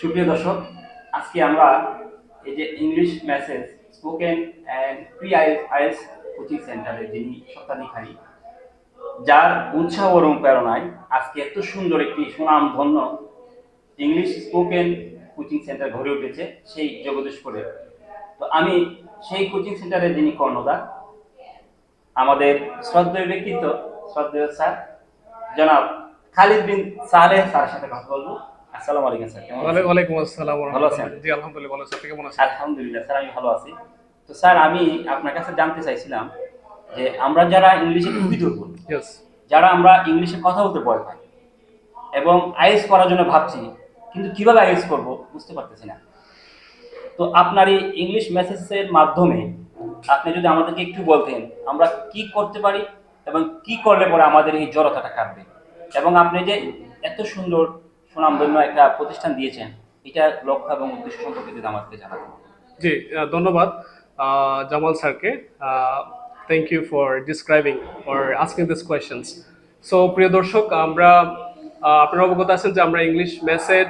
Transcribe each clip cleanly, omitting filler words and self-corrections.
সুপ্রিয় দর্শক, আজকে আমরা এই যে English message spoken and pre IELTS coaching সেন্টারের যিনি স্বত্বাধিকারী, যার উৎসাহ এবং প্রেরণায় আজকে এত সুন্দর একটি সুনামধন্য ইংলিশ স্পোকেন কোচিং সেন্টার গড়ে উঠেছে সেই জগদীশপুরে। তো আমি সেই কোচিং সেন্টারের যিনি কর্ণধার, আমাদের শ্রদ্ধেয় ব্যক্তিত্ব, শ্রদ্ধেয় স্যার জনাব খালিদ বিন সালেহ স্যারের সাথে কথা বলবো। আসসালামু আলাইকুম স্যার, কেমন আছেন? ওয়ালাইকুম আসসালাম ওয়া ভালো রাহমাতুল্লাহ। আছেন? জি আলহামদুলিল্লাহ ভালো আছি। আপনি কেমন আছেন? আলহামদুলিল্লাহ স্যার, আমি ভালো আছি। তো স্যার, আমি আপনার কাছে জানতে চাইছিলাম যে আমরা যারা ইংলিশে খুবই দুর্বল, ইয়েস। যারা আমরা ইংলিশে কথা বলতে ভয় পাই এবং আইএলটিএস করার জন্য ভাবছি, কিন্তু কিভাবে আইএলটিএস করব বুঝতে পারতেছি না। তো আপনার এই ইংলিশ মেসেজের মাধ্যমে আপনি যদি আমাদেরকে একটু বলতেন আমরা কি করতে পারি এবং কি করলে পরে আমাদের এই জড়তাটা কাটবে, এবং আপনি যে এত সুন্দর সুনামধন্য একটা প্রতিষ্ঠান দিয়েছেন, এটা লক্ষ্য এবং উদ্দেশ্য সম্পর্কে যদি আমাদেরকে জানাতেন। জি ধন্যবাদ জামাল স্যারকে। Thank you for describing or asking this questions. So প্রিয় দর্শক, আমরা আপনারা অবগত আছেন যে আমরা ইংলিশ মেসেজ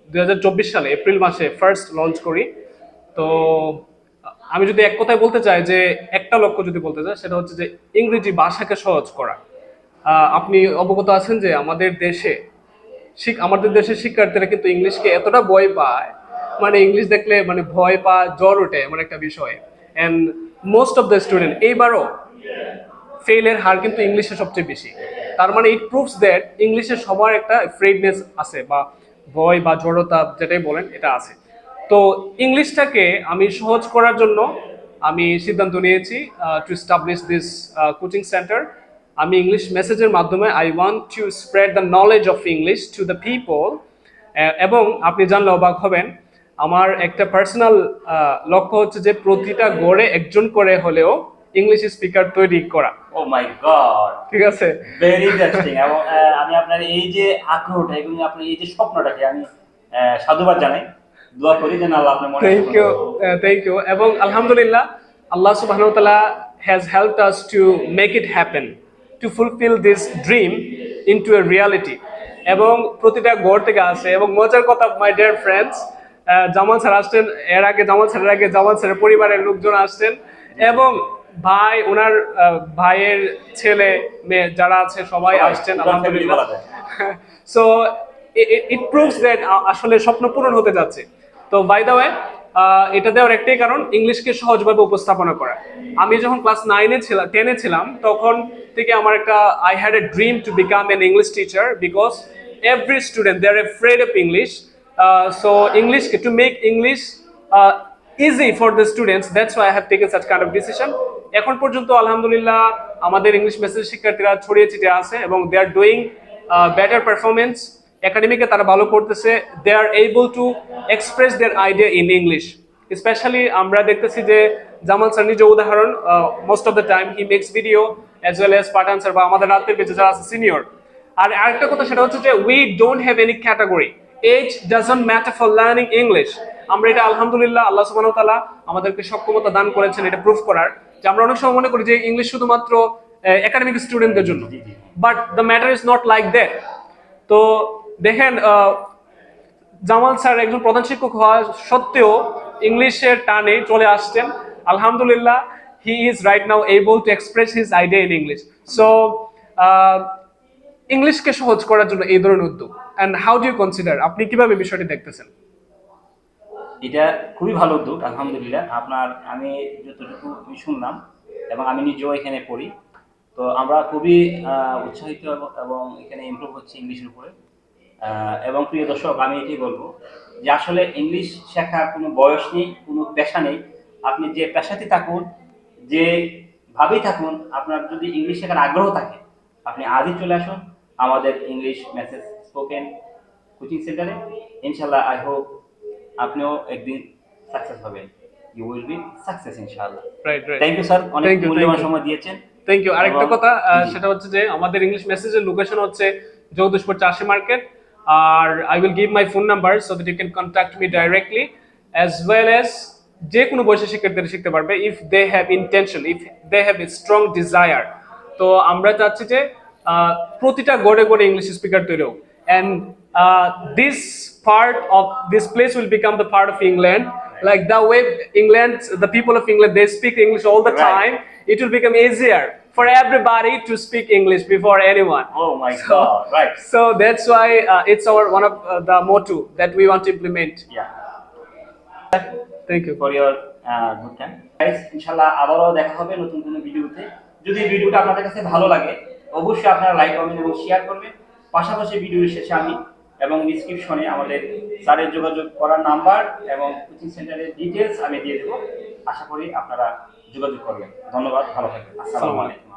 2024 সালে এপ্রিল মাসে ফার্স্ট লঞ্চ করি। তো আমি যদি এক কথায় বলতে চাই যে একটা লক্ষ্য যদি বলতে চাই সেটা হচ্ছে যে ইংরেজি ভাষাকে সহজ করা। আপনি অবগত আছেন যে আমাদের দেশের শিক্ষার্থীরা কিন্তু ইংলিশকে এতটা ভয় পায়, মানে ইংলিশ দেখলে মানে ভয় পায়, জ্বর ওঠে এমন একটা বিষয়। And most of the student এইবারও ফেইলের হার কিন্তু ইংলিশে সবচেয়ে বেশি। তার মানে ইট প্রুভস দ্যাট ইংলিশে সবার একটা ফ্রেডনেস আছে, বা ভয় বা জড়তা যেটাই বলেন এটা আছে। তো ইংলিশটাকে আমি সহজ করার জন্য আমি সিদ্ধান্ত নিয়েছি to establish this coaching centre. আমি ইংলিশ মেসেজের মাধ্যমে I want to spread the knowledge of English to the people. এবং আপনি জানলে অবাক হবেন, আমার একটা পার্সোনাল লক্ষ্য হচ্ছে যে প্রতিটা গড়ে একজন করে হলেও ইংলিশ স্পিকার তৈরি করা। ও মাই গড, ঠিক আছে। Very interesting. এবং আমি আপনার এই যে আগ্রহটা এবং আপনার এই যে স্বপ্নটাকে আমি সাধুবাদ জানাই। দোয়া করি যেন আল্লাহ আপনার মনে থ্যাংক ইউ, থ্যাংক ইউ। এবং আলহামদুলিল্লাহ, আল্লাহ সুবহানাহু ওয়া তাআলা has helped us to make it happen, two fulfil this dream into a reality. এবং প্রতিটা গড় থেকে আসে। এবং মজার কথা, my dear friends, Jamal sir আসছেন, জামাল স্যারের আগে জামাল স্যারের পরিবারের লোকজন আসছেন, এবং ভাই ওনার ভাইয়ের ছেলে মেয়ে যারা আছে সবাই আসছেন আলহামদুলিল্লাহ। সো ইট প্রুভস দ্যাট আসলে স্বপ্ন পূরণ হতে যাচ্ছে। তো বাই দ্য ওয়ে, এটা দেওয়ার একটাই কারণ ইংলিশকে সহজভাবে উপস্থাপনা করা। আমি যখন ক্লাস 10-এ ছিলাম তখন থেকে আমার একটা I had a dream to become an English teacher, because every student they are afraid of English. So ইংলিশকে to make English easy for the students, that's why I have taken such kind of decision. এখন পর্যন্ত আলহামদুলিল্লাহ আমাদের English message শিক্ষার্থীরা ছড়িয়ে ছিটিয়ে আছে এবং they are doing better performance. একাডেমিকে তারা ভালো করতেছে, they are able to express their idea in English. Specially আমরা দেখতেছি যে জামাল স্যার নিজে উদাহরণ, most of the time he makes video as well as part answer, বা আমাদের রাতের বেঁচে যারা আছে সিনিয়র। আর আরেকটা কথা সেটা হচ্ছে যে we don't have any category, age doesn't matter for learning English. আমরা এটা আলহামদুলিল্লাহ আল্লাহ সুবহানাহু ওয়া তাআলা আমাদেরকে সক্ষমতা দান করেছেন এটা প্রুফ করার। যে আমরা অনেক সময় মনে করি যে ইংলিশ শুধুমাত্র একাডেমিক স্টুডেন্টদের জন্য, but the matter is not like that. তো দেখেন, জামাল স্যার একজন প্রধান শিক্ষক হওয়া সত্ত্বেও ইংলিশের টানে চলে আসছেন আলহামদুলিল্লাহ। He is right now able to express his idea in English. So ইংলিশকে সহজ করার জন্য এই ধরনের উদ্যোগ। And how do you consider, আপনি কিভাবে বিষয়টি দেখতেছেন? এটা খুবই ভালো উদ্যোগ আলহামদুলিল্লাহ। আপনার আমি যতটুকু শুনলাম এবং আমি নিজেও এখানে পড়ি, তো আমরা খুবই উৎসাহিত এবং এখানে ইমপ্রুভ হচ্ছে ইংলিশের উপরে। এবং প্রিয় দর্শক, আমি এটাই বলবো যে আসলে ইংলিশ শেখার কোনো বয়স নেই, কোনো পেশা নেই। আপনি যে পেশাতে থাকুন, যে ভাবেই থাকুন, আপনার যদি ইংলিশ শেখার আগ্রহ থাকে, আপনি আজই চলে আসুন আমাদের ইংলিশ মেসেজ স্পোকেন কোচিং সেন্টারে। ইনশাল্লাহ আই হোপ আপনিও একদিন সাকসেস হবেন। ইউ উইল বি সাকসেস ইনশাআল্লাহ। Right, right. Thank you sir, অনেক থ্যাংক ইউ, মূল্যবান সময় দিয়েছেন। Thank you. আরেকটা এবং কথা, জি, সেটা হচ্ছে যে আমাদের ইংলিশ মেসেজের লোকেশন হচ্ছে জগদীশপুর চাষী মার্কেট। আর I will give my phone number so that you can contact me directly, as well as যে কোনো বয়সের শিক্ষার্থীরা শিখতে পারবে if they have intention, if they have a strong desire. তো আমরা চাচ্ছি যে প্রতিটা গড়ে গড়ে ইংলিশ স্পিকার তৈরি হোক। And this part of this place will become the part of England. Like the way England, the people of England, they speak English all the Right. time. It will become easier for everybody to speak English before anyone. Oh my God, right. So that's why it's our one of the motto that we want to implement. Yeah. Thank you. For your good time guys. ইনশাআল্লাহ আবারও দেখা হবে নতুন কোনো ভিডিওতে। যদি ভিডিওটা আপনাদের কাছে ভালো লাগে অবশ্যই আপনারা লাইক কমেন্ট এবং শেয়ার করবেন। পাশাপাশি ভিডিওর শেষে আমি এবং ডিসক্রিপশনে আমাদের স্যারের যোগাযোগ করার নাম্বার এবং কোচিং সেন্টারের ডিটেলস আমি দিয়ে দেবো। আশা করি আপনারা যোগাযোগ করবেন। ধন্যবাদ, ভালো থাকবেন। আসসালামু আলাইকুম।